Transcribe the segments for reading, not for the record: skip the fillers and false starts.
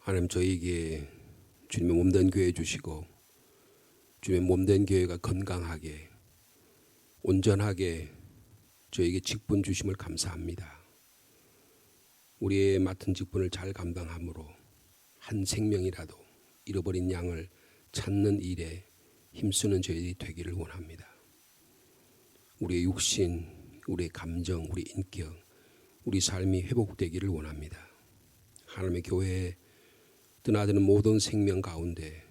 하나님 저에게 주님의 몸된 교회 주시고 주님의 몸된 교회가 건강하게 온전하게 저에게 직분 주심을 감사합니다. 우리의 맡은 직분을 잘 감당함으로 한 생명이라도 잃어버린 양을 찾는 일에 힘쓰는 저희들이 되기를 원합니다. 우리의 육신, 우리의 감정, 우리 인격, 우리 삶이 회복되기를 원합니다. 하나님의 교회에 드나드는 모든 생명 가운데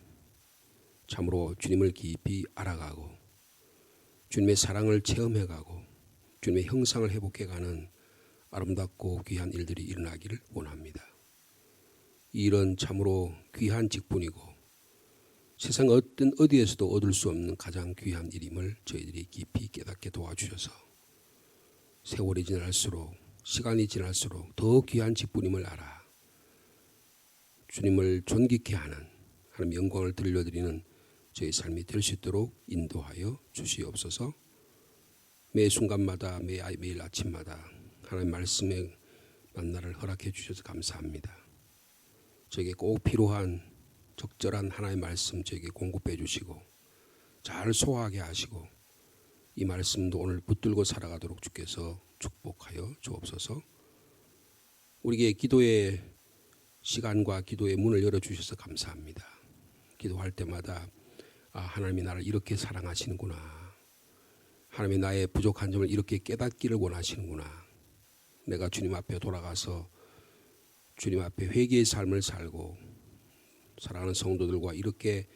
참으로 주님을 깊이 알아가고 주님의 사랑을 체험해가고 주님의 형상을 회복해가는 아름답고 귀한 일들이 일어나기를 원합니다. 이 일은 참으로 귀한 직분이고 세상 어떤 어디에서도 얻을 수 없는 가장 귀한 일임을 저희들이 깊이 깨닫게 도와주셔서 세월이 지날수록 시간이 지날수록 더 귀한 직분임을 알아 주님을 존귀케 하는 하나님 영광을 들려드리는 저희 삶이 될 수 있도록 인도하여 주시옵소서. 매 순간마다 매일 아침마다 하나님 말씀의 만나를 허락해 주셔서 감사합니다. 저에게 꼭 필요한 적절한 하나님의 말씀 저에게 공급해 주시고 잘 소화하게 하시고 이 말씀도 오늘 붙들고 살아가도록 주께서 축복하여 주옵소서. 우리에게 기도의 시간과 기도의 문을 열어주셔서 감사합니다. 기도할 때마다 하나님이 나를 이렇게 사랑하시는구나. 하나님이 나의 부족한 점을 이렇게 깨닫기를 원하시는구나. 내가 주님 앞에 돌아가서 주님 앞에 회개의 삶을 살고 사랑하는 성도들과 이렇게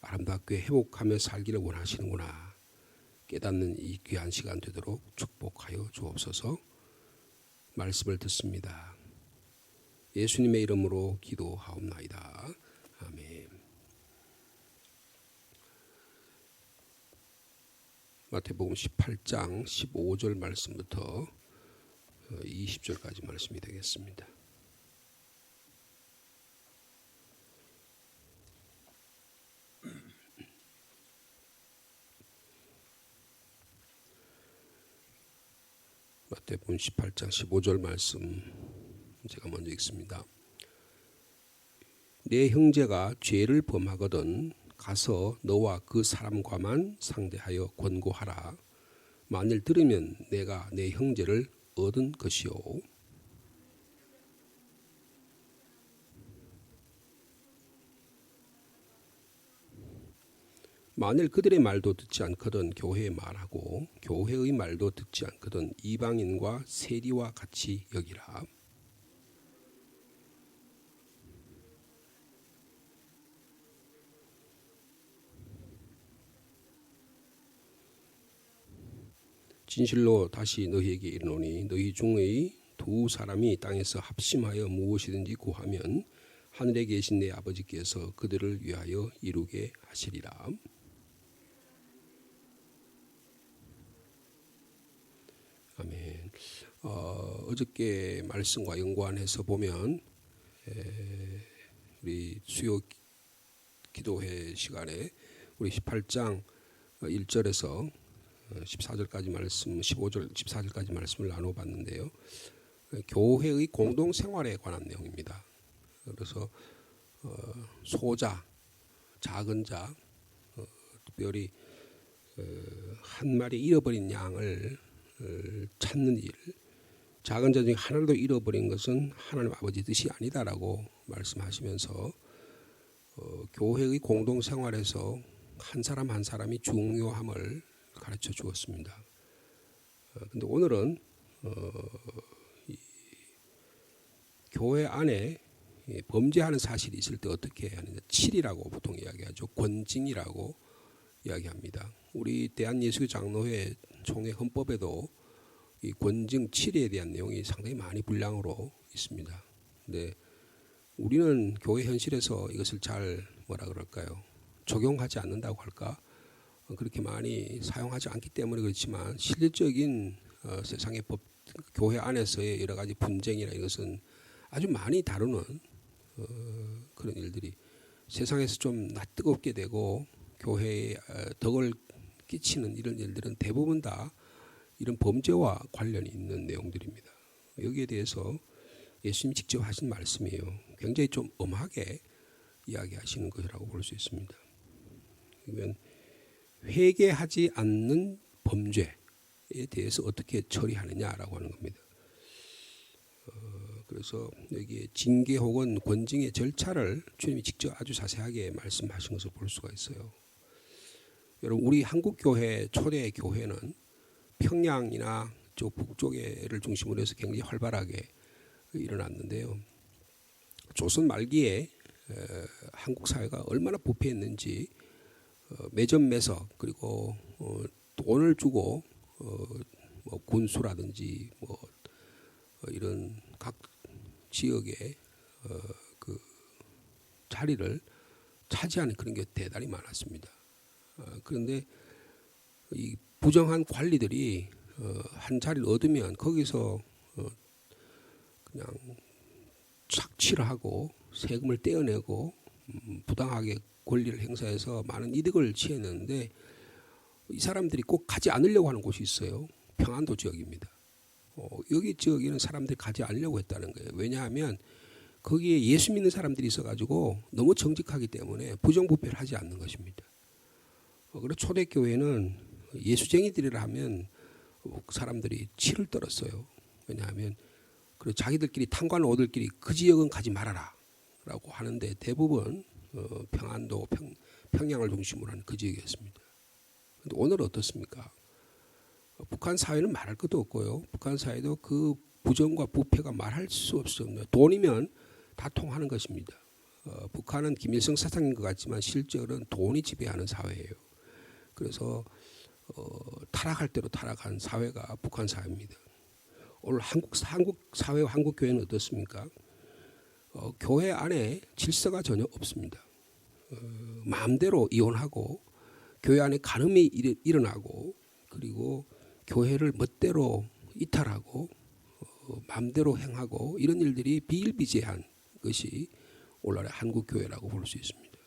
아름답게 회복하며 살기를 원하시는구나. 깨닫는 이 귀한 시간 되도록 축복하여 주옵소서. 말씀을 듣습니다. 예수님의 이름으로 기도하옵나이다. 아멘. 마태복음 18장 15절 말씀부터 20절까지 말씀이 되겠습니다. 마태복음 18장 15절 말씀 제가 먼저 읽습니다. 내 형제가 죄를 범하거든 가서 너와 그 사람과만 상대하여 권고하라. 만일 들으면 내가 내 형제를 얻은 것이요. 만일 그들의 말도 듣지 않거든 교회의 말하고 교회의 말도 듣지 않거든 이방인과 세리와 같이 여기라. 진실로 다시 너희에게 이르노니 너희 중의 두 사람이 땅에서 합심하여 무엇이든지 구하면 하늘에 계신 내 아버지께서 그들을 위하여 이루게 하시리라. 아멘. 어저께 말씀과 연관해서 보면 우리 수요 기도회 시간에 우리 18장 1절에서 14절까지 말씀, 15절, 14절까지 말씀을 나눠봤는데요. 교회의 공동생활에 관한 내용입니다. 그래서 소자, 작은 자, 특별히 한 마리 잃어버린 양을 찾는 일, 작은 자 중에 하나라도 잃어버린 것은 하나님 아버지 뜻이 아니다라고 말씀하시면서 교회의 공동생활에서 한 사람 한 사람이 중요함을 가르쳐 주었습니다. 근데 오늘은 교회 안에 범죄하는 사실이 있을 때 어떻게 해야 하느냐. 7이라고 보통 이야기하죠. 권징이라고 이야기합니다. 우리 대한예수교 장로회 총회 헌법에도 이 권징 7에 대한 내용이 상당히 많이 분량으로 있습니다. 근데 우리는 교회 현실에서 이것을 잘 적용하지 않는다고 할까? 그렇게 많이 사용하지 않기 때문에 그렇지만 실질적인 세상의 법, 교회 안에서의 여러 가지 분쟁이나 이것은 아주 많이 다루는 그런 일들이 세상에서 좀 낯뜨겁게 되고 교회에 덕을 끼치는 이런 일들은 대부분 다 이런 범죄와 관련이 있는 내용들입니다. 여기에 대해서 예수님이 직접 하신 말씀이에요. 굉장히 좀 엄하게 이야기하시는 것이라고 볼 수 있습니다. 그러면 회개하지 않는 범죄에 대해서 어떻게 처리하느냐라고 하는 겁니다. 그래서 여기에 징계 혹은 권징의 절차를 주님이 직접 아주 자세하게 말씀하신 것을 볼 수가 있어요. 여러분, 우리 한국 교회 초대 교회는 평양이나 쪽 북쪽에를 중심으로 해서 굉장히 활발하게 일어났는데요. 조선 말기에 한국 사회가 얼마나 부패했는지 매점매석 그리고 돈을 주고 뭐 군수라든지 뭐 이런 각 지역의 그 자리를 차지하는 그런 게 대단히 많았습니다. 그런데 이 부정한 관리들이 한 자리를 얻으면 거기서 그냥 착취를 하고 세금을 떼어내고 부당하게 권리를 행사해서 많은 이득을 취했는데 이 사람들이 꼭 가지 않으려고 하는 곳이 있어요. 평안도 지역입니다. 여기 지역에는 사람들이 가지 않으려고 했다는 거예요. 왜냐하면 거기에 예수 믿는 사람들이 있어가지고 너무 정직하기 때문에 부정부패를 하지 않는 것입니다. 그래서 초대교회는 예수쟁이들이라 하면 사람들이 치를 떨었어요. 왜냐하면 자기들끼리 탕관을 얻을끼리 그 지역은 가지 말아라 라고 하는데 대부분 평안도 평양을 중심으로 하는 그 지역이었습니다. 그런데 오늘은 어떻습니까? 북한 사회는 말할 것도 없고요. 북한 사회도 그 부정과 부패가 말할 수 없습니다. 돈이면 다 통하는 것입니다. 북한은 김일성 사상인 것 같지만 실제로는 돈이 지배하는 사회예요. 그래서 타락할 대로 타락한 사회가 북한 사회입니다. 오늘 한국 사회와 한국 교회는 어떻습니까? 교회 안에 질서가 전혀 없습니다. 마음대로 이혼하고 교회 안에 간음이 일어나고 그리고 교회를 멋대로 이탈하고 마음대로 행하고 이런 일들이 비일비재한 것이 오늘날의 한국 교회라고 볼 수 있습니다.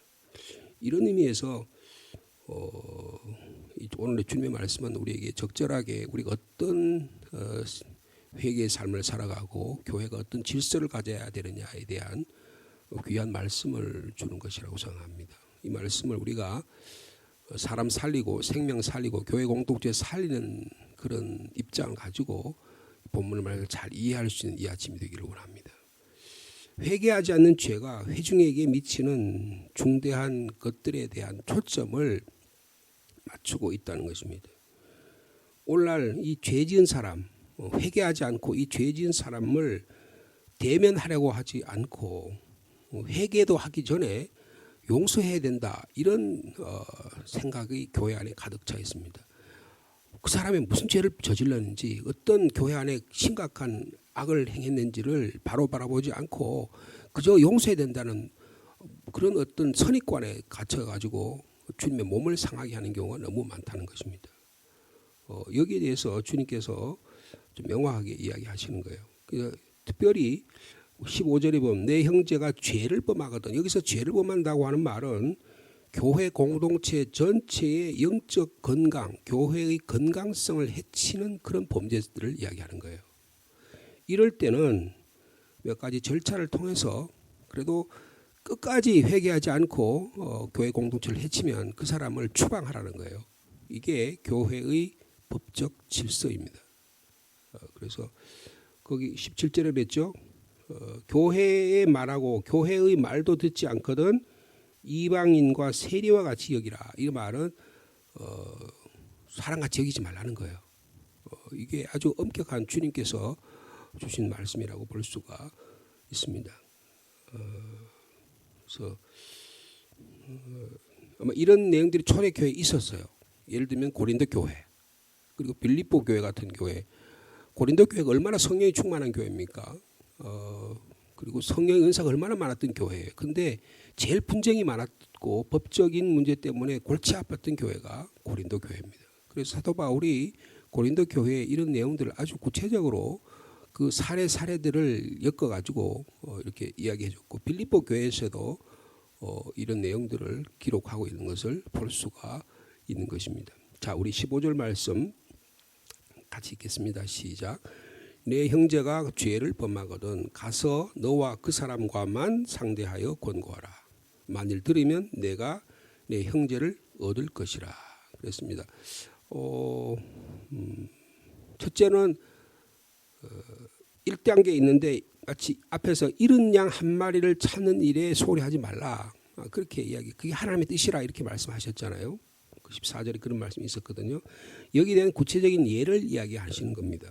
이런 의미에서 오늘의 주님의 말씀은 우리에게 적절하게 우리가 어떤 회개의 삶을 살아가고 교회가 어떤 질서를 가져야 되느냐에 대한 귀한 말씀을 주는 것이라고 생각합니다. 이 말씀을 우리가 사람 살리고 생명 살리고 교회 공동체 살리는 그런 입장을 가지고 본문의 말을 잘 이해할 수 있는 이 아침이 되기를 원합니다. 회개하지 않는 죄가 회중에게 미치는 중대한 것들에 대한 초점을 맞추고 있다는 것입니다. 오늘날 이 죄지은 사람, 회개하지 않고 이 죄지은 사람을 대면하려고 하지 않고 회개도 하기 전에 용서해야 된다 이런 생각이 교회 안에 가득 차 있습니다. 그 사람이 무슨 죄를 저질렀는지 어떤 교회 안에 심각한 악을 행했는지를 바로 바라보지 않고 그저 용서해야 된다는 그런 어떤 선입관에 갇혀가지고 주님의 몸을 상하게 하는 경우가 너무 많다는 것입니다. 여기에 대해서 주님께서 좀 명확하게 이야기하시는 거예요. 특별히 15절에 보면 내 형제가 죄를 범하거든. 여기서 죄를 범한다고 하는 말은 교회 공동체 전체의 영적 건강, 교회의 건강성을 해치는 그런 범죄들을 이야기하는 거예요. 이럴 때는 몇 가지 절차를 통해서 그래도 끝까지 회개하지 않고 교회 공동체를 해치면 그 사람을 추방하라는 거예요. 이게 교회의 법적 질서입니다. 그래서 거기 17절에 그랬죠. 교회의 말하고 교회의 말도 듣지 않거든 이방인과 세리와 같이 여기라. 이 말은 사람같이 여기지 말라는 거예요. 이게 아주 엄격한 주님께서 주신 말씀이라고 볼 수가 있습니다. 그래서 아마 이런 내용들이 초대교회에 있었어요. 예를 들면 고린도 교회 그리고 빌립보 교회 같은 교회. 고린도 교회가 얼마나 성령이 충만한 교회입니까? 그리고 성령의 은사가 얼마나 많았던 교회예요. 근데 제일 분쟁이 많았고 법적인 문제 때문에 골치 아팠던 교회가 고린도 교회입니다. 그래서 사도 바울이 고린도 교회의 이런 내용들을 아주 구체적으로 그 사례들을 엮어가지고 이렇게 이야기해줬고 빌립보 교회에서도 이런 내용들을 기록하고 있는 것을 볼 수가 있는 것입니다. 자, 우리 15절 말씀 같이 읽겠습니다. 시작. 내 형제가 죄를 범하거든 가서 너와 그 사람과만 상대하여 권고하라. 만일 들으면 내가 내 형제를 얻을 것이라. 그랬습니다. 첫째는 1단계 있는데 마치 앞에서 이른 양 한 마리를 찾는 일에 소홀히하지 말라. 그렇게 이야기. 그게 하나님의 뜻이라 이렇게 말씀하셨잖아요. 14절에 그런 말씀이 있었거든요. 여기에 대한 구체적인 예를 이야기하시는 겁니다.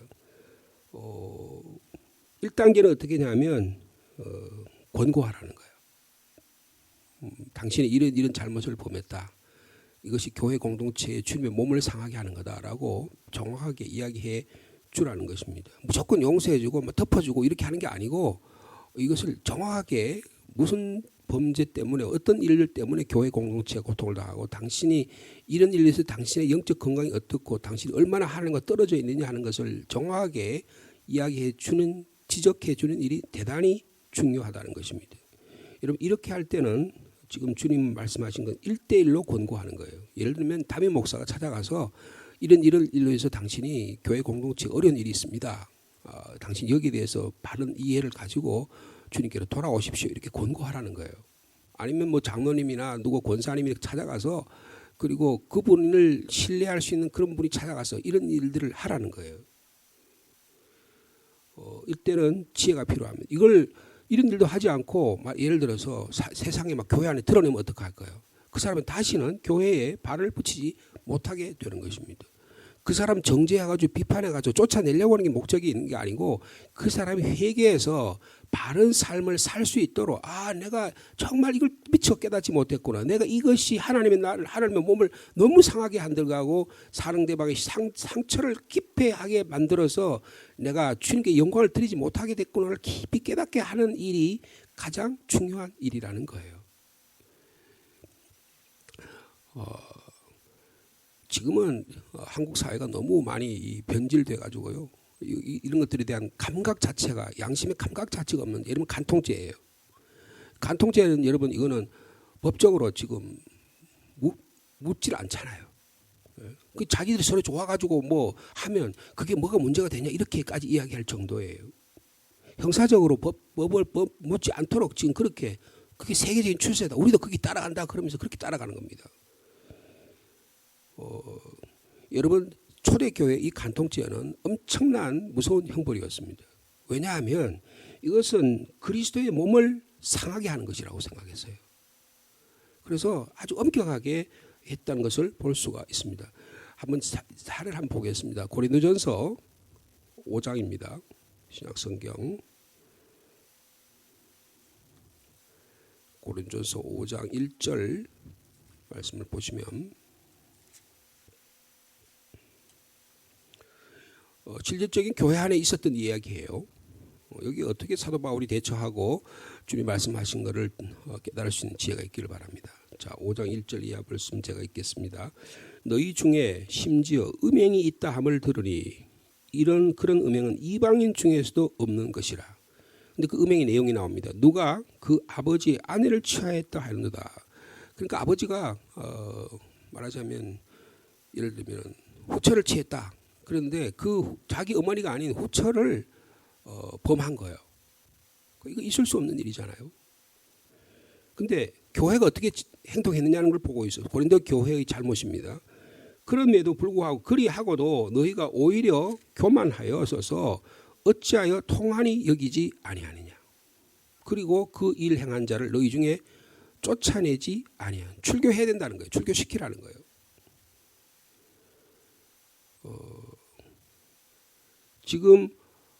1단계는 어떻게 하냐면 권고하라는 거예요. 당신이 이런 잘못을 범했다. 이것이 교회 공동체의 주님의 몸을 상하게 하는 거다라고 정확하게 이야기해 주라는 것입니다. 무조건 용서해주고 덮어주고 이렇게 하는 게 아니고 이것을 정확하게 무슨 범죄 때문에 어떤 일 때문에 교회 공동체가 고통을 당하고 당신이 이런 일에서 당신의 영적 건강이 어떻고 당신이 얼마나 하나님과 떨어져 있느냐 하는 것을 정확하게 이야기해 주는 지적해 주는 일이 대단히 중요하다는 것입니다. 여러분 이렇게 할 때는 지금 주님 말씀하신 건 1대1로 권고하는 거예요. 예를 들면 담임 목사가 찾아가서 이런 일로 해서 당신이 교회 공동체에 어려운 일이 있습니다. 당신 여기에 대해서 바른 이해를 가지고 주님께로 돌아오십시오. 이렇게 권고하라는 거예요. 아니면 뭐 장로님이나 누구 권사님이 찾아가서 그리고 그분을 신뢰할 수 있는 그런 분이 찾아가서 이런 일들을 하라는 거예요. 이때는 지혜가 필요합니다. 이런 일도 하지 않고 예를 들어서 세상에 막 교회 안에 드러내면 어떡할 거예요? 그 사람은 다시는 교회에 발을 붙이지 못하게 되는 것입니다. 그 사람 정죄해가지고 비판해가지고 쫓아내려고 하는 게 목적이 있는 게 아니고 그 사람이 회개해서 바른 삶을 살 수 있도록 내가 정말 이걸 미처 깨닫지 못했구나. 내가 이것이 하나님의 몸을 너무 상하게 한들가고 상대방의 상처를 깊게 만들어서 내가 주님께 영광을 드리지 못하게 됐구나를 깊이 깨닫게 하는 일이 가장 중요한 일이라는 거예요. 지금은 한국 사회가 너무 많이 변질돼 가지고요. 이런 것들에 대한 감각 자체가 양심의 감각 자체가 없는 예를 들면 간통죄예요. 간통죄는 여러분 이거는 법적으로 지금 묻질 않잖아요. 그 자기들이 서로 좋아가지고 뭐 하면 그게 뭐가 문제가 되냐 이렇게까지 이야기할 정도예요. 형사적으로 법을 묻지 않도록 지금 그렇게 그게 세계적인 추세다. 우리도 그게 따라간다 그러면서 그렇게 따라가는 겁니다. 여러분 초대교회 이 간통죄는 엄청난 무서운 형벌이었습니다. 왜냐하면 이것은 그리스도의 몸을 상하게 하는 것이라고 생각했어요. 그래서 아주 엄격하게 했다는 것을 볼 수가 있습니다. 한번 사례를 한번 보겠습니다. 고린도전서 5장입니다. 신약성경 고린도전서 5장 1절 말씀을 보시면 실질적인 교회 안에 있었던 이야기예요. 여기 어떻게 사도 바울이 대처하고 주님 말씀하신 것을 깨달을 수 있는 지혜가 있기를 바랍니다. 자, 5장 1절 이하 말씀 제가 읽겠습니다. 너희 중에 심지어 음행이 있다 함을 들으니 그런 음행은 이방인 중에서도 없는 것이라. 근데 그 음행의 내용이 나옵니다. 누가 그 아버지의 아내를 취하였다 하는도다. 그러니까 아버지가 말하자면 예를 들면 후처를 취했다. 그런데 그 자기 어머니가 아닌 후처를 범한 거예요. 이거 있을 수 없는 일이잖아요. 근데 교회가 어떻게 행동했느냐는 걸 보고 있어요. 고린도 교회의 잘못입니다. 그럼에도 불구하고 그리하고도 너희가 오히려 교만하여서서 어찌하여 통한이 여기지 아니하느냐. 그리고 그 일 행한 자를 너희 중에 쫓아내지 아니한. 출교해야 된다는 거예요. 출교시키라는 거예요. 지금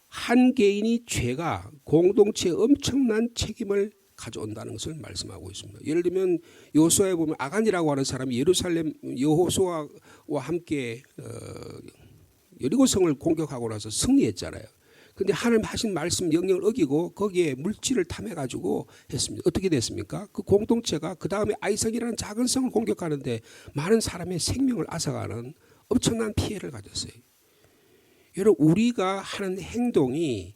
한 개인이 죄가 공동체에 엄청난 책임을 가져온다는 것을 말씀하고 있습니다. 예를 들면 여호수아에 보면 아간이라고 하는 사람이 예루살렘 여호수아와 함께 여리고성을 공격하고 나서 승리했잖아요. 그런데 하나님 하신 말씀 명령을 어기고 거기에 물질을 탐해가지고 했습니다. 어떻게 됐습니까? 그 공동체가 그 다음에 아이성이라는 작은 성을 공격하는데 많은 사람의 생명을 앗아가는 엄청난 피해를 가졌어요. 여러분 우리가 하는 행동이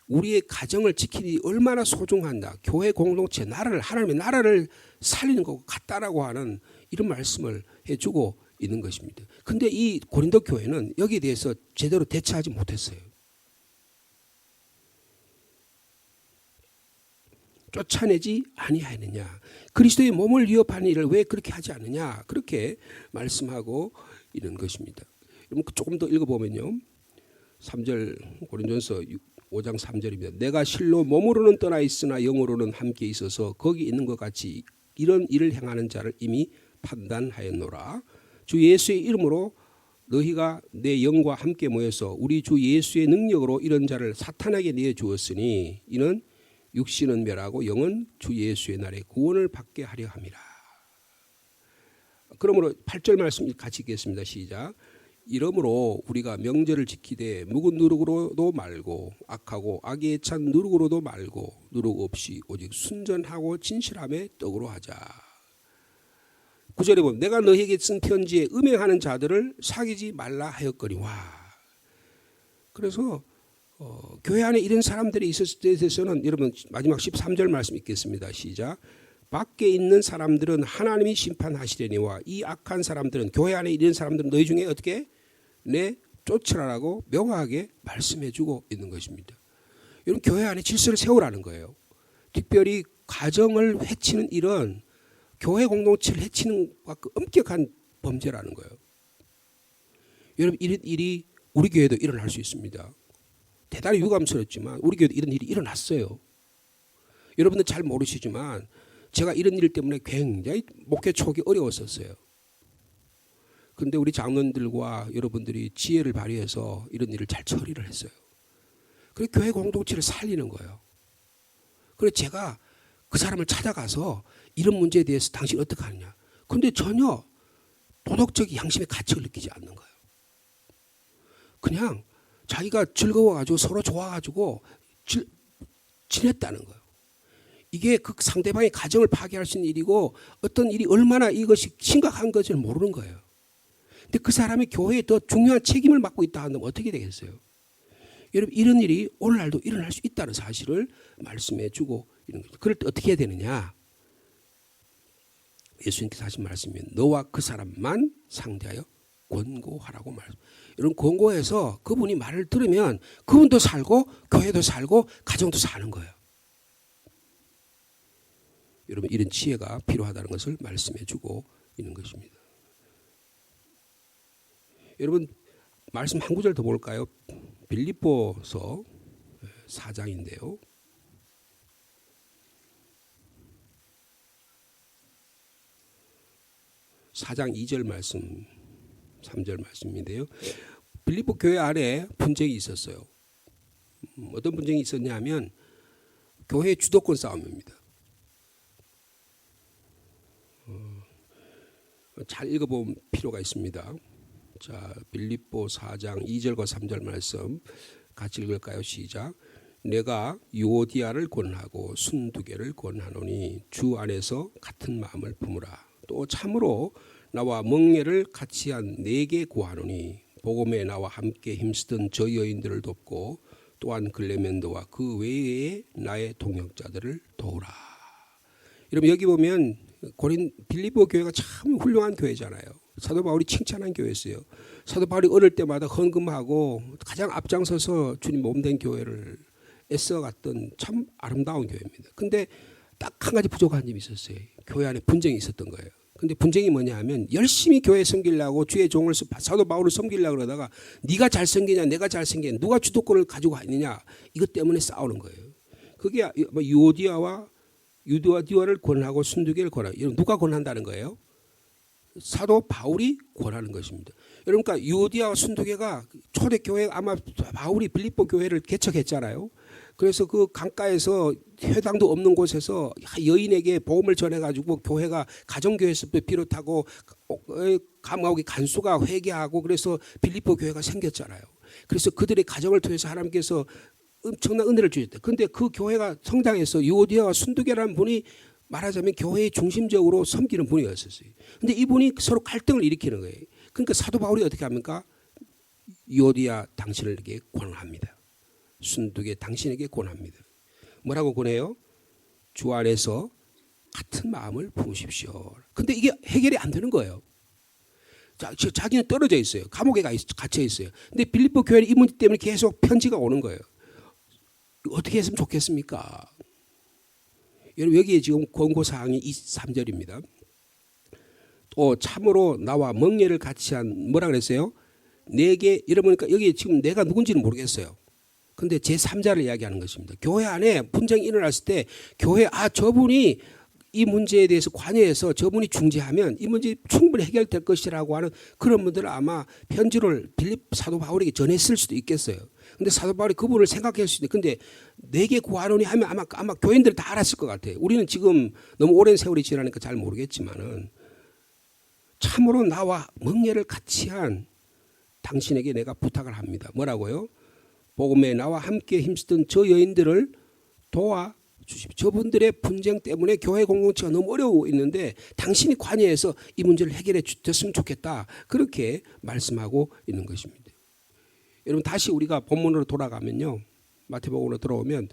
우리의 가정을 지키니 얼마나 소중한가. 교회 공동체 하나님의 나라를 살리는 것 같다라고 하는 이런 말씀을 해주고 있는 것입니다. 그런데 이 고린도 교회는 여기에 대해서 제대로 대처하지 못했어요. 쫓아내지 아니하느냐. 그리스도의 몸을 위협하는 일을 왜 그렇게 하지 않느냐. 그렇게 말씀하고 있는 것입니다. 여러분 조금 더 읽어보면요. 3절 고린도전서 5장 3절입니다. 내가 실로 몸으로는 떠나 있으나 영으로는 함께 있어서 거기 있는 것 같이 이런 일을 행하는 자를 이미 판단하였노라. 주 예수의 이름으로 너희가 내 영과 함께 모여서 우리 주 예수의 능력으로 이런 자를 사탄에게 내주었으니 이는 육신은 멸하고 영은 주 예수의 날에 구원을 받게 하려 함이라. 그러므로 8절 말씀 같이 읽겠습니다. 시작. 이러므로 우리가 명절을 지키되 묵은 누룩으로도 말고 악하고 악에 찬 누룩으로도 말고 누룩 없이 오직 순전하고 진실함의 떡으로 하자. 9절에 보면 내가 너희에게 쓴 편지에 음행하는 자들을 사귀지 말라 하였거니와. 그래서 교회 안에 이런 사람들이 있었을 때 대해서는 여러분 마지막 13절 말씀 읽겠습니다. 시작. 밖에 있는 사람들은 하나님이 심판하시려니와 이 악한 사람들은 교회 안에 이런 사람들은 너희 중에 어떻게 내 쫓으라라고 명확하게 말씀해주고 있는 것입니다. 여러분 교회 안에 질서를 세우라는 거예요. 특별히 가정을 해치는 일은 교회 공동체를 해치는 그 엄격한 범죄라는 거예요. 여러분 이런 일이 우리 교회도 일어날 수 있습니다. 대단히 유감스럽지만 우리 교회도 이런 일이 일어났어요. 여러분들 잘 모르시지만 제가 이런 일 때문에 굉장히 목회 초기 어려웠었어요. 그런데 우리 장로님들과 여러분들이 지혜를 발휘해서 이런 일을 잘 처리를 했어요. 그래서 교회 공동체를 살리는 거예요. 그래서 제가 그 사람을 찾아가서 이런 문제에 대해서 당신 어떻게 하느냐. 그런데 전혀 도덕적 양심의 가책을 느끼지 않는 거예요. 그냥 자기가 즐거워가지고 서로 좋아가지고 지냈다는 거예요. 이게 그 상대방의 가정을 파괴할 수 있는 일이고 어떤 일이 얼마나 이것이 심각한 것을 모르는 거예요. 근데 그 사람이 교회에 더 중요한 책임을 맡고 있다 한다면 어떻게 되겠어요? 여러분 이런 일이 오늘날도 일어날 수 있다는 사실을 말씀해 주고 있는 거죠. 그럴 때 어떻게 해야 되느냐? 예수님께서 하신 말씀이 너와 그 사람만 상대하여 권고하라고 말씀. 이런 권고해서 그분이 말을 들으면 그분도 살고 교회도 살고 가정도 사는 거예요. 여러분 이런 지혜가 필요하다는 것을 말씀해 주고 있는 것입니다. 여러분 말씀 한 구절 더 볼까요? 빌립보서 4장인데요. (4장) 2절 말씀 3절 말씀인데요. 빌립보 교회 안에 분쟁이 있었어요. 어떤 분쟁이 있었냐면 교회 주도권 싸움입니다. 잘 읽어볼 필요가 있습니다. 자, 빌립보 4장 2절과 3절 말씀 같이 읽을까요? 시작. 내가 유오디아를 권하고 순두개를 권하노니 주 안에서 같은 마음을 품으라. 또 참으로 나와 멍에를 같이 한 네게 구하노니 복음에 나와 함께 힘쓰던 저 여인들을 돕고 또한 글레멘도와 그 외에 나의 동역자들을 도우라. 여러분 여기 보면 빌립보 교회가 참 훌륭한 교회잖아요. 사도 바울이 칭찬한 교회였어요. 사도 바울이 어릴 때마다 헌금하고 가장 앞장서서 주님 몸된 교회를 애써갔던 참 아름다운 교회입니다. 근데 딱 한 가지 부족한 점이 있었어요. 교회 안에 분쟁이 있었던 거예요. 근데 분쟁이 뭐냐 하면 열심히 교회 섬기려고 주의 종을 사도 바울을 섬기려고 그러다가 네가 잘생기냐 내가 잘생기냐 누가 주도권을 가지고 있느냐 이것 때문에 싸우는 거예요. 그게 유오디아를 권하고 순두개를 권하고 누가 권한다는 거예요? 사도 바울이 권하는 것입니다. 여러분 그러니까 유오디아와 순두개가 초대교회 아마 바울이 빌립보 교회를 개척했잖아요. 그래서 그 강가에서 회당도 없는 곳에서 여인에게 복음을 전해가지고 교회가 가정교회에서부터 비롯하고 감옥의 간수가 회개하고 그래서 빌립보 교회가 생겼잖아요. 그래서 그들의 가정을 통해서 하나님께서 엄청난 은혜를 주셨다. 그런데 그 교회가 성장해서 유오디아와 순두개라는 분이 말하자면 교회의 중심적으로 섬기는 분이었어요. 그런데 이분이 서로 갈등을 일으키는 거예요. 그러니까 사도 바울이 어떻게 합니까? 유오디아 당신에게 권합니다. 순두개 당신에게 권합니다. 뭐라고 권해요? 주 안에서 같은 마음을 품으십시오. 근데 이게 해결이 안 되는 거예요. 자기는 떨어져 있어요. 감옥에 갇혀 있어요. 근데 빌립보 교회는 이 문제 때문에 계속 편지가 오는 거예요. 어떻게 했으면 좋겠습니까? 여러분 여기에 지금 권고사항이 23절입니다. 또 참으로 나와 멍에를 같이 한 뭐라 그랬어요? 내게 이러니까 여기 지금 내가 누군지는 모르겠어요. 근데 제3자를 이야기하는 것입니다. 교회 안에 분쟁이 일어났을 때 교회 저분이 이 문제에 대해서 관여해서 저분이 중재하면 이 문제 충분히 해결될 것이라고 하는 그런 분들은 아마 편지를 빌립 사도 바울에게 전했을 수도 있겠어요. 근데 사도 바울이 그분을 생각할 수도 있는데 근데 내게 구하노니 하면 아마 교인들이 다 알았을 것 같아요. 우리는 지금 너무 오랜 세월이 지나니까 잘 모르겠지만은 참으로 나와 멍에를 같이 한 당신에게 내가 부탁을 합니다. 뭐라고요? 복음에 나와 함께 힘쓰던 저 여인들을 도와주십시오. 저분들의 분쟁 때문에 교회 공동체가 너무 어려워 있는데 당신이 관여해서 이 문제를 해결해 줬으면 좋겠다. 그렇게 말씀하고 있는 것입니다. 여러분 다시 우리가 본문으로 돌아가면요. 마태복음으로 돌아오면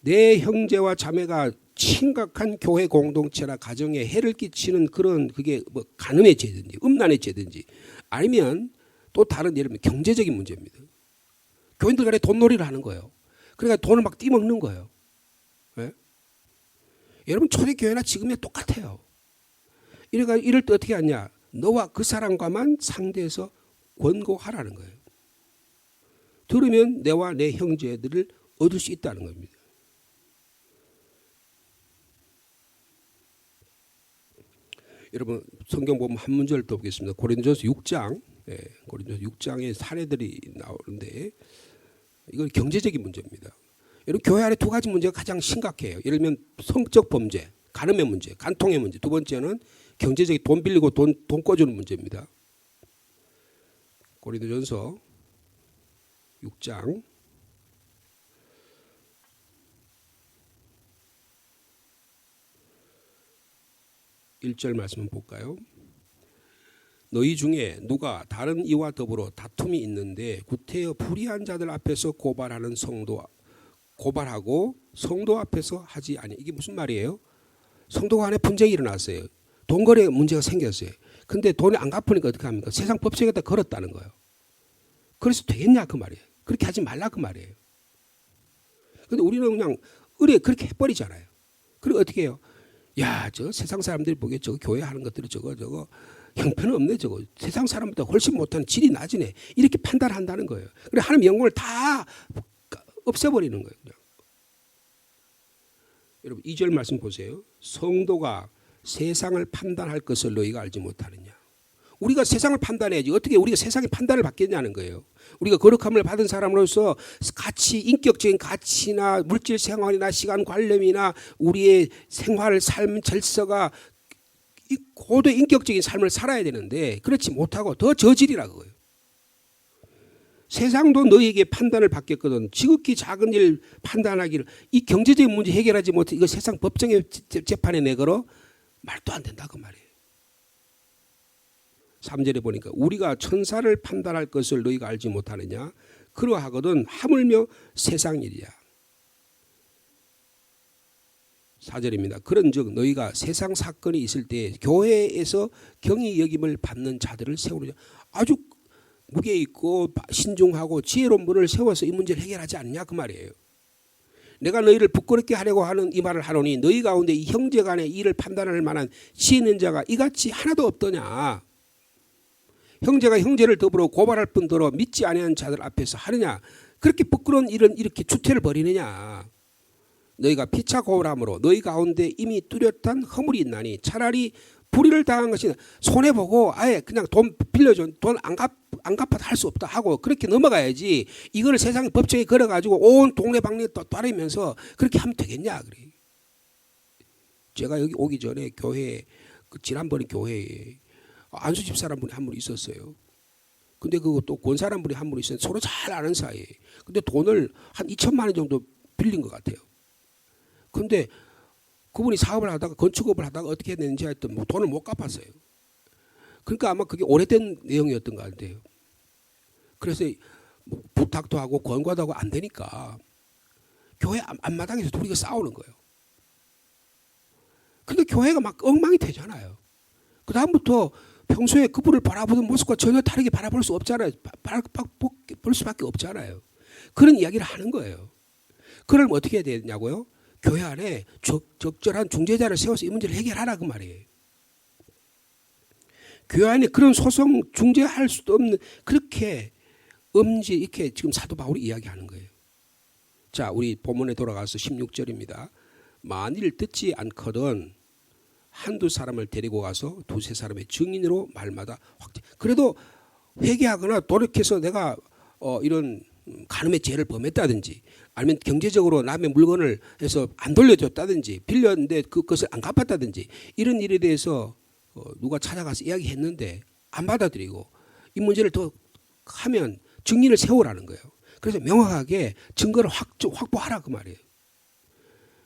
내 형제와 자매가 심각한 교회 공동체나 가정에 해를 끼치는 그런 그게 뭐 간음의 죄든지 음란의 죄든지 아니면 또 다른 예를 들면 경제적인 문제입니다. 교인들 간에 돈놀이를 하는 거예요. 그러니까 돈을 막 띠먹는 거예요. 네? 여러분 초대교회나 지금이야 똑같아요. 이럴 때 어떻게 하냐. 너와 그 사람과만 상대해서 권고하라는 거예요. 들으면 내와 내 형제들을 얻을 수 있다는 겁니다. 여러분 성경 보면 한 문제를 더 보겠습니다. 고린도전서 6장, 고린도전서 6장의 사례들이 나오는데 이건 경제적인 문제입니다. 여러분 교회 안에 두 가지 문제가 가장 심각해요. 예를 들면 성적 범죄, 간음의 문제, 간통의 문제. 두 번째는 경제적인 돈 빌리고 돈 꿔주는 문제입니다. 고린도전서 6장 1절 말씀 볼까요? 너희 중에 누가 다른 이와 더불어 다툼이 있는데 구태여 불의한 자들 앞에서 고발하고 성도 앞에서 하지 아니. 이게 무슨 말이에요? 성도 간에 분쟁이 일어났어요. 돈거래 문제가 생겼어요. 근데 돈이 안 갚으니까 어떻게 합니까? 세상 법정에다 걸었다는 거예요. 그래서 되겠냐 그 말이에요. 그렇게 하지 말라 그 말이에요. 근데 우리는 그냥 의뢰 그렇게 해버리잖아요. 그리고 어떻게 해요? 야, 저 세상 사람들이 보기에 저거 교회 하는 것들이 저거 형편없네 저거. 세상 사람보다 훨씬 못하는 질이 낮으네. 이렇게 판단한다는 거예요. 그래 하나님 영광을 다 없애버리는 거예요. 그냥. 여러분 2절 말씀 보세요. 성도가 세상을 판단할 것을 너희가 알지 못하느냐. 우리가 세상을 판단해야지. 어떻게 우리가 세상의 판단을 받겠냐는 거예요. 우리가 거룩함을 받은 사람으로서 인격적인 가치나 물질 생활이나 시간 관념이나 우리의 생활, 삶, 질서가 고도의 인격적인 삶을 살아야 되는데 그렇지 못하고 더 저질이라고 그래요. 세상도 너희에게 판단을 받겠거든. 지극히 작은 일 판단하기를 이 경제적인 문제 해결하지 못해 이거 세상 법정의 재판에 내걸어 말도 안 된다 그 말이에요. 3절에 보니까 우리가 천사를 판단할 것을 너희가 알지 못하느냐. 그러하거든 하물며 세상 일이야. 4절입니다. 그런즉 너희가 세상 사건이 있을 때 교회에서 경히 여김을 받는 자들을 세우느냐. 아주 무게 있고 신중하고 지혜로운 분을 세워서 이 문제를 해결하지 않느냐 그 말이에요. 내가 너희를 부끄럽게 하려고 하는 이 말을 하노니 너희 가운데 이 형제 간의 일을 판단할 만한 지혜 있는 자가 이같이 하나도 없더냐. 형제가 형제를 더불어 고발할 뿐더러 믿지 아니하는 자들 앞에서 하느냐. 그렇게 부끄러운 일은 이렇게 주태를 벌이느냐. 너희가 피차 고발함으로 너희 가운데 이미 뚜렷한 허물이 있나니 차라리 불의를 당한 것이 손해보고 아예 그냥 돈 빌려줘 돈 안 갚아도 할 수 없다 하고 그렇게 넘어가야지. 이걸 세상 법정에 걸어가지고 온 동네방네 따르면서 그렇게 하면 되겠냐. 그래. 제가 여기 오기 전에 교회에 지난번에 교회에 안수 집사람 분이 한 분 있었어요. 근데 그것도 권사람 분이 한 분 있었는데 서로 잘 아는 사이에. 근데 돈을 한 2천만 원 정도 빌린 것 같아요. 근데 그분이 사업을 하다가 건축업을 하다가 어떻게 했는지 하여튼 뭐 돈을 못 갚았어요. 그러니까 아마 그게 오래된 내용이었던 것 같아요. 그래서 뭐 부탁도 하고 권고도 하고 안 되니까 교회 앞마당에서 둘이가 싸우는 거예요. 근데 교회가 막 엉망이 되잖아요. 그 다음부터 평소에 그분을 바라보는 모습과 전혀 다르게 바라볼 수 없잖아요. 볼 수밖에 없잖아요. 그런 이야기를 하는 거예요. 그러면 어떻게 해야 되냐고요? 교회 안에 적절한 중재자를 세워서 이 문제를 해결하라 그 말이에요. 교회 안에 그런 소송 중재할 수도 없는 그렇게 엄지 이렇게 지금 사도 바울이 이야기하는 거예요. 자, 우리 본문에 돌아가서 16절입니다. 만일 듣지 않거든 한두 사람을 데리고 가서 두세 사람의 증인으로 말마다 확정. 그래도 회개하거나 돌이켜서 내가 이런 간음의 죄를 범했다든지 아니면 경제적으로 남의 물건을 해서 안 돌려줬다든지 빌렸는데 그것을 안 갚았다든지 이런 일에 대해서 누가 찾아가서 이야기했는데 안 받아들이고 이 문제를 더 하면 증인을 세우라는 거예요. 그래서 명확하게 증거를 확보하라 그 말이에요.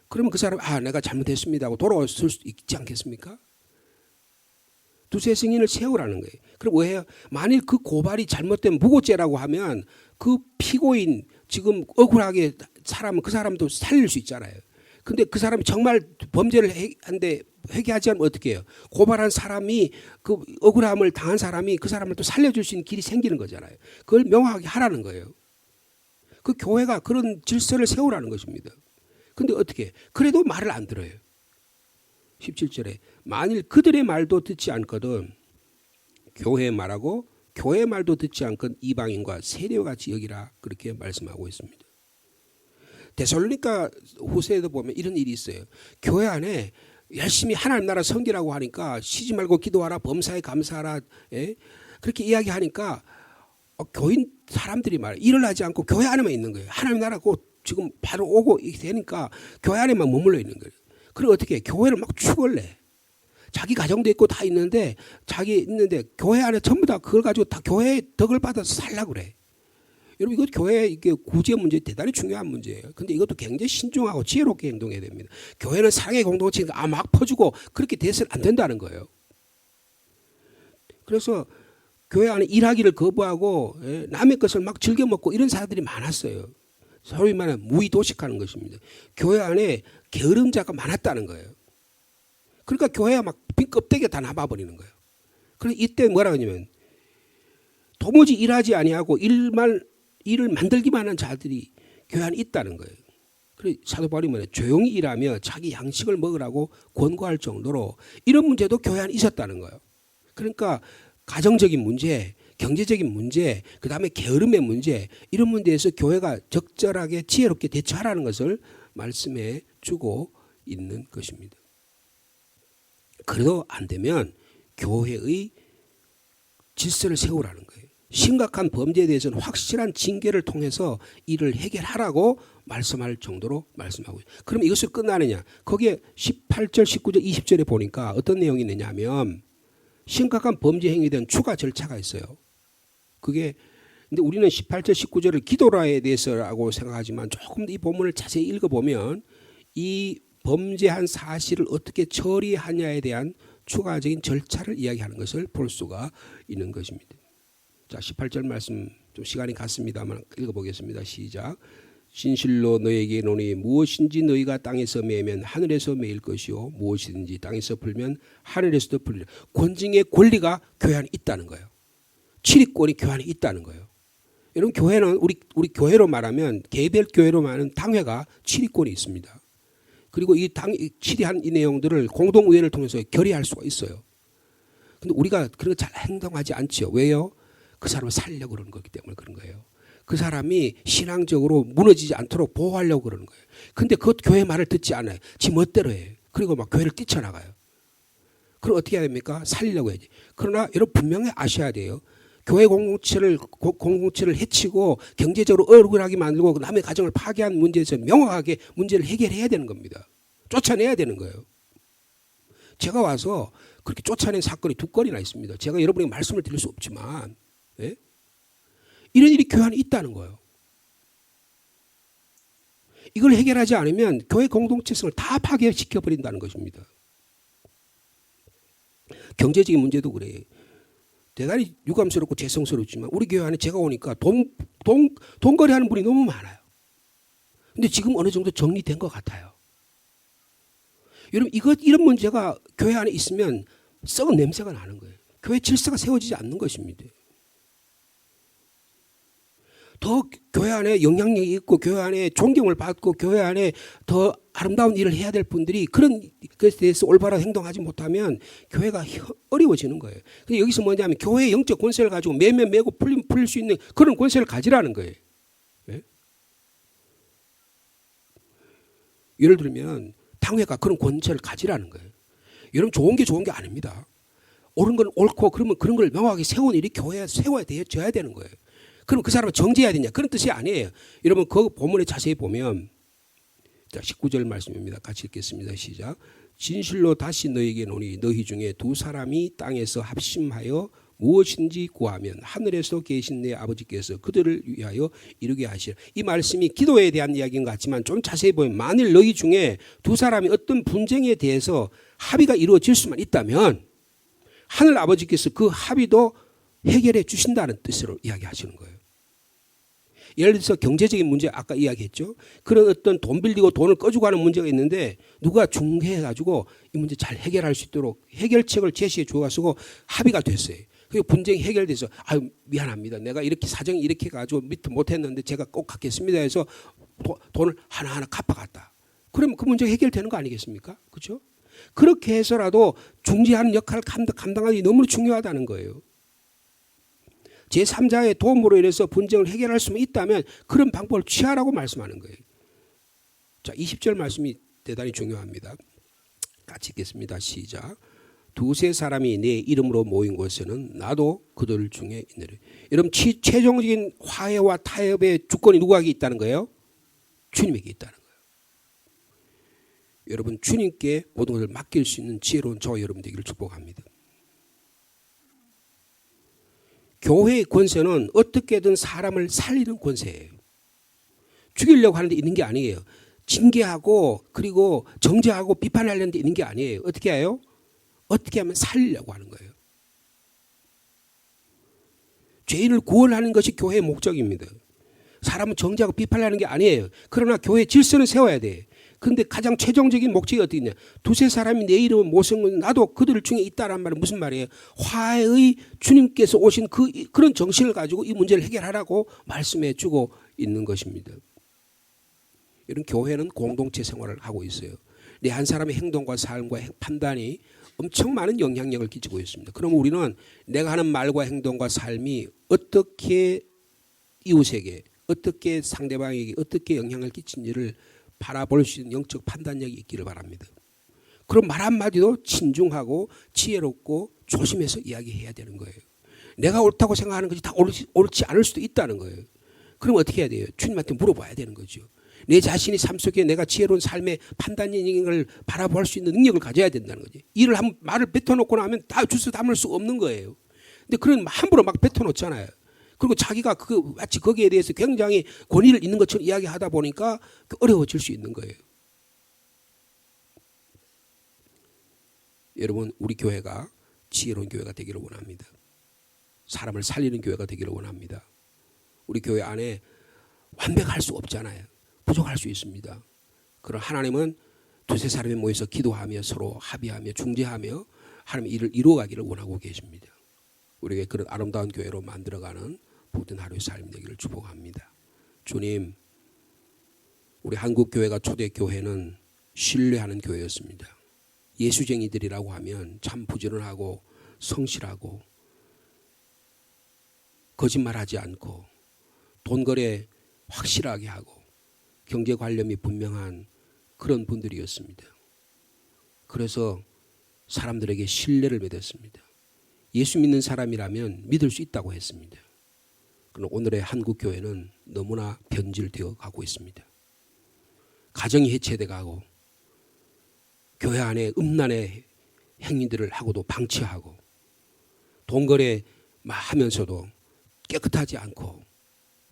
그러면 그 사람 내가 잘못했습니다 하고 돌아올 수 있지 않겠습니까? 두세 증인을 세우라는 거예요. 그럼 왜 해요? 만일 그 고발이 잘못된 무고죄라고 하면 그 피고인 지금 억울하게 그 사람도 살릴 수 있잖아요. 근데 그 사람이 정말 범죄를 한데 회개하지 않으면 어떻게 해요? 고발한 사람이 그 억울함을 당한 사람이 그 사람을 또 살려줄 수 있는 길이 생기는 거잖아요. 그걸 명확하게 하라는 거예요. 그 교회가 그런 질서를 세우라는 것입니다. 근데 어떻게? 그래도 말을 안 들어요. 17절에 만일 그들의 말도 듣지 않거든 교회의 말하고 교회의 말도 듣지 않건 이방인과 세리와 같이 여기라 그렇게 말씀하고 있습니다. 데살로니가 후서에도 보면 이런 일이 있어요. 교회 안에 열심히 하나님 나라 섬기라고 하니까 쉬지 말고 기도하라 범사에 감사하라 그렇게 이야기하니까 교인 사람들이 일을 하지 않고 교회 안에만 있는 거예요. 하나님 나라 곧 지금 바로 오고 되니까 교회 안에만 머물러 있는 거예요. 그리고 어떻게 교회를 막 축을 내. 자기 가정도 있고 다 있는데 자기 있는데 교회 안에 전부 다 그걸 가지고 다 교회의 덕을 받아서 살려고 그래. 여러분 이것 교회 이게 구제 문제 대단히 중요한 문제예요. 근데 이것도 굉장히 신중하고 지혜롭게 행동해야 됩니다. 교회는 사랑의 공동체니까 막 퍼주고 그렇게 돼서는 안 된다는 거예요. 그래서 교회 안에 일하기를 거부하고 남의 것을 막 즐겨 먹고 이런 사람들이 많았어요. 소위 말하는 무의도식하는 것입니다. 교회 안에 게으름자가 많았다는 거예요. 그러니까 교회가 막 빈 껍데기에 다 남아버리는 거예요. 그래서 이때 뭐라 하냐면 도무지 일하지 아니하고 일을 만들기만 한 자들이 교회 안에 있다는 거예요. 그래서 사도 바울이 뭐냐 조용히 일하며 자기 양식을 먹으라고 권고할 정도로 이런 문제도 교회 안에 있었다는 거예요. 그러니까 가정적인 문제, 경제적인 문제, 그다음에 게으름의 문제 이런 문제에서 교회가 적절하게 지혜롭게 대처하라는 것을 말씀해 주고 있는 것입니다. 그래도 안 되면 교회의 질서를 세우라는 거예요. 심각한 범죄에 대해서는 확실한 징계를 통해서 이를 해결하라고 말씀할 정도로 말씀하고 있어요. 그럼 이것을 끝나느냐? 거기에 18절, 19절, 20절에 보니까 어떤 내용이 있느냐 하면 심각한 범죄 행위에 대한 추가 절차가 있어요. 그게 근데 우리는 18절, 19절을 기도라에 대해서라고 생각하지만 조금 더 이 본문을 자세히 읽어보면 이 범죄한 사실을 어떻게 처리하냐에 대한 추가적인 절차를 이야기하는 것을 볼 수가 있는 것입니다. 자, 18절 말씀 좀 시간이 갔습니다만 읽어보겠습니다. 시작. 진실로 너에게 이르노니 무엇인지 너희가 땅에서 매면 하늘에서 매일 것이요 무엇이든지 땅에서 풀면 하늘에서도 풀리라. 권징의 권리가 교회 안에 있다는 거예요. 출입권이 교회 안에 있다는 거예요. 여러분 교회는 우리 교회로 말하면 개별 교회로 말하는 당회가 출입권이 있습니다. 그리고 이 질의한 이 내용들을 공동의회를 통해서 결의할 수가 있어요. 그런데 우리가 그렇게 잘 행동하지 않죠. 왜요? 그 사람을 살리려고 그러는 거기 때문에 그런 거예요. 그 사람이 신앙적으로 무너지지 않도록 보호하려고 그러는 거예요. 근데 그 교회 말을 듣지 않아요. 지 멋대로 해요. 그리고 막 교회를 뛰쳐나가요. 그럼 어떻게 해야 됩니까? 살리려고 해야지. 그러나 여러분 분명히 아셔야 돼요. 교회 공동체를 해치고 경제적으로 억울하게 만들고 남의 가정을 파괴한 문제에서 명확하게 문제를 해결해야 되는 겁니다. 쫓아내야 되는 거예요. 제가 와서 그렇게 쫓아낸 사건이 2건이나 있습니다. 제가 여러분에게 말씀을 드릴 수 없지만 이런 일이 교회 안에 있다는 거예요. 이걸 해결하지 않으면 교회 공동체성을 다 파괴시켜버린다는 것입니다. 경제적인 문제도 그래요. 대단히 유감스럽고 죄송스럽지만 우리 교회 안에 제가 오니까 돈거래하는 분이 너무 많아요. 근데 지금 어느 정도 정리된 것 같아요. 여러분 이런 문제가 교회 안에 있으면 썩은 냄새가 나는 거예요. 교회 질서가 세워지지 않는 것입니다. 더 교회 안에 영향력이 있고 교회 안에 존경을 받고 교회 안에 더 아름다운 일을 해야 될 분들이 그런 것에 대해서 올바로 행동하지 못하면 교회가 어려워지는 거예요. 근데 여기서 뭐냐면 교회의 영적 권세를 가지고 매면 매고 풀릴 수 있는 그런 권세를 가지라는 거예요. 네? 예를 들면 당회가 그런 권세를 가지라는 거예요. 여러분 좋은 게 아닙니다. 옳은 건 옳고 그러면 그런 걸 명확하게 세운 일이 교회에 세워져야 되는 거예요. 그럼 그 사람을 정죄해야 되냐? 그런 뜻이 아니에요. 여러분 그 본문에 자세히 보면 자 19절 말씀입니다. 같이 읽겠습니다. 시작. 진실로 다시 너희에게 노니 너희 중에 두 사람이 땅에서 합심하여 무엇인지 구하면 하늘에서 계신 내 아버지께서 그들을 위하여 이루게 하시라. 이 말씀이 기도에 대한 이야기인 것 같지만 좀 자세히 보면 만일 너희 중에 두 사람이 어떤 분쟁에 대해서 합의가 이루어질 수만 있다면 하늘 아버지께서 그 합의도 해결해 주신다는 뜻으로 이야기하시는 거예요. 예를 들어서 경제적인 문제 아까 이야기했죠. 그런 어떤 돈 빌리고 돈을 꺼주고 하는 문제가 있는데 누가 중개해가지고 이 문제 잘 해결할 수 있도록 해결책을 제시해 주어서 합의가 됐어요. 그리고 분쟁이 해결돼서 아유 미안합니다. 내가 이렇게 사정이 이렇게 가지고 미처 못했는데 제가 꼭 갚겠습니다 해서 돈을 하나하나 갚아갔다. 그러면 그 문제가 해결되는 거 아니겠습니까? 그렇죠? 그렇게 해서라도 중재하는 역할을 감당하기 너무 중요하다는 거예요. 제3자의 도움으로 인해서 분쟁을 해결할 수만 있다면 그런 방법을 취하라고 말씀하는 거예요. 자, 20절 말씀이 대단히 중요합니다. 같이 읽겠습니다. 시작. 두세 사람이 내 이름으로 모인 곳에는 나도 그들 중에 있느라. 여러분 최종적인 화해와 타협의 주권이 누구에게 있다는 거예요? 주님에게 있다는 거예요. 여러분 주님께 모든 것을 맡길 수 있는 지혜로운 저와 여러분 되기를 축복합니다. 교회의 권세는 어떻게든 사람을 살리는 권세예요. 죽이려고 하는 데 있는 게 아니에요. 징계하고 그리고 정죄하고 비판하려는 데 있는 게 아니에요. 어떻게 해요? 어떻게 하면 살리려고 하는 거예요. 죄인을 구원하는 것이 교회의 목적입니다. 사람은 정죄하고 비판하는 게 아니에요. 그러나 교회의 질서는 세워야 돼. 그런데 가장 최종적인 목적이 어디 있냐? 두세 사람이 내 이름을 모신 나도 그들 중에 있다란 말은 무슨 말이에요? 화해의 주님께서 오신 그런 정신을 가지고 이 문제를 해결하라고 말씀해 주고 있는 것입니다. 이런 교회는 공동체 생활을 하고 있어요. 내 한 사람의 행동과 삶과 판단이 엄청 많은 영향력을 끼치고 있습니다. 그럼 우리는 내가 하는 말과 행동과 삶이 어떻게 이웃에게 어떻게 상대방에게 어떻게 영향을 끼친지를 바라볼 수 있는 영적 판단력이 있기를 바랍니다. 그럼 말 한마디도 친중하고 지혜롭고 조심해서 이야기해야 되는 거예요. 내가 옳다고 생각하는 것이 다 옳지 않을 수도 있다는 거예요. 그럼 어떻게 해야 돼요? 주님한테 물어봐야 되는 거죠. 내 자신이 삶 속에 내가 지혜로운 삶의 판단력을 바라볼 수 있는 능력을 가져야 된다는 거지. 일을 한 말을 뱉어놓고 나면 다 주워 담을 수 없는 거예요. 근데 그런 함부로 막 뱉어놓잖아요. 그리고 자기가 마치 거기에 대해서 굉장히 권위를 있는 것처럼 이야기하다 보니까 어려워질 수 있는 거예요. 여러분 우리 교회가 지혜로운 교회가 되기를 원합니다. 사람을 살리는 교회가 되기를 원합니다. 우리 교회 안에 완벽할 수 없잖아요. 부족할 수 있습니다. 그러나 하나님은 두세 사람이 모여서 기도하며 서로 합의하며 중재하며 하나님의 일을 이루어가기를 원하고 계십니다. 우리에게 그런 아름다운 교회로 만들어가는 모든 하루의 삶이 되기를 축복합니다. 주님, 우리 한국 교회가 초대 교회는 신뢰하는 교회였습니다. 예수쟁이들이라고 하면 참 부지런하고 성실하고 거짓말하지 않고 돈거래 확실하게 하고 경제 관념이 분명한 그런 분들이었습니다. 그래서 사람들에게 신뢰를 맺었습니다. 예수 믿는 사람이라면 믿을 수 있다고 했습니다. 그러나 오늘의 한국 교회는 너무나 변질되어 가고 있습니다. 가정이 해체돼 가고 교회 안에 음란의 행위들을 하고도 방치하고 돈거래 하면서도 깨끗하지 않고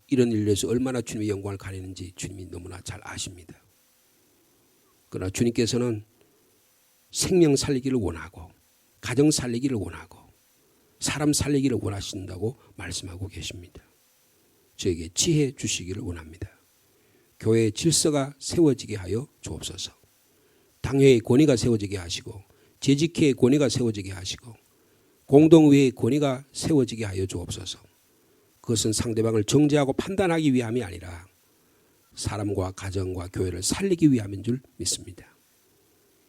이런 일에서 얼마나 주님의 영광을 가리는지 주님이 너무나 잘 아십니다. 그러나 주님께서는 생명 살리기를 원하고 가정 살리기를 원하고 사람 살리기를 원하신다고 말씀하고 계십니다. 저에게 지혜 주시기를 원합니다. 교회의 질서가 세워지게 하여 주옵소서. 당회의 권위가 세워지게 하시고 재직회의 권위가 세워지게 하시고 공동의회의 권위가 세워지게 하여 주옵소서. 그것은 상대방을 정죄하고 판단하기 위함이 아니라 사람과 가정과 교회를 살리기 위함인 줄 믿습니다.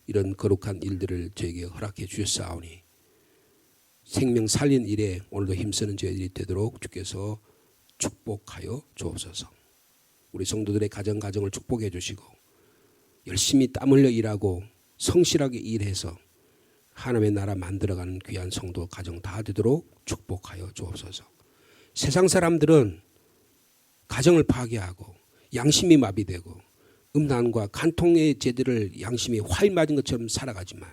이런 거룩한 일들을 저에게 허락해 주셨사오니 생명 살린 일에 오늘도 힘쓰는 저희들이 되도록 주께서 축복하여 주옵소서. 우리 성도들의 가정을 축복해 주시고 열심히 땀 흘려 일하고 성실하게 일해서 하나님의 나라 만들어가는 귀한 성도 가정 다 되도록 축복하여 주옵소서. 세상 사람들은 가정을 파괴하고 양심이 마비되고 음란과 간통의 죄들을 양심이 화일 맞은 것처럼 살아가지만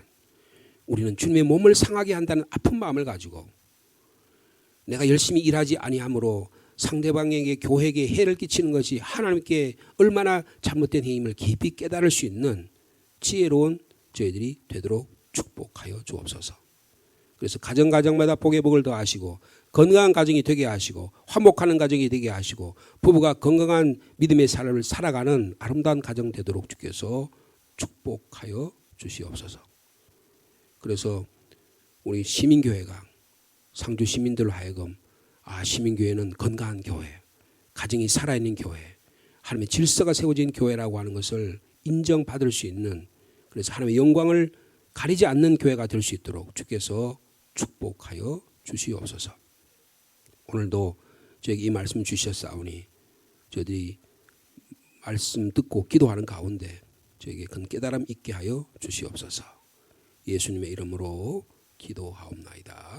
우리는 주님의 몸을 상하게 한다는 아픈 마음을 가지고 내가 열심히 일하지 아니함으로 상대방에게 교회에게 해를 끼치는 것이 하나님께 얼마나 잘못된 행위임을 깊이 깨달을 수 있는 지혜로운 저희들이 되도록 축복하여 주옵소서. 그래서 가정마다 복의 복을 더하시고 건강한 가정이 되게 하시고 화목하는 가정이 되게 하시고 부부가 건강한 믿음의 삶을 살아가는 아름다운 가정 되도록 주께서 축복하여 주시옵소서. 그래서 우리 시민교회가 상주 시민들로 하여금 시민교회는 건강한 교회, 가정이 살아있는 교회, 하나님의 질서가 세워진 교회라고 하는 것을 인정받을 수 있는, 그래서 하나님의 영광을 가리지 않는 교회가 될 수 있도록 주께서 축복하여 주시옵소서. 오늘도 저에게 이 말씀 주셨사오니 저희들이 말씀 듣고 기도하는 가운데 저에게 큰 깨달음 있게 하여 주시옵소서. 예수님의 이름으로 기도하옵나이다.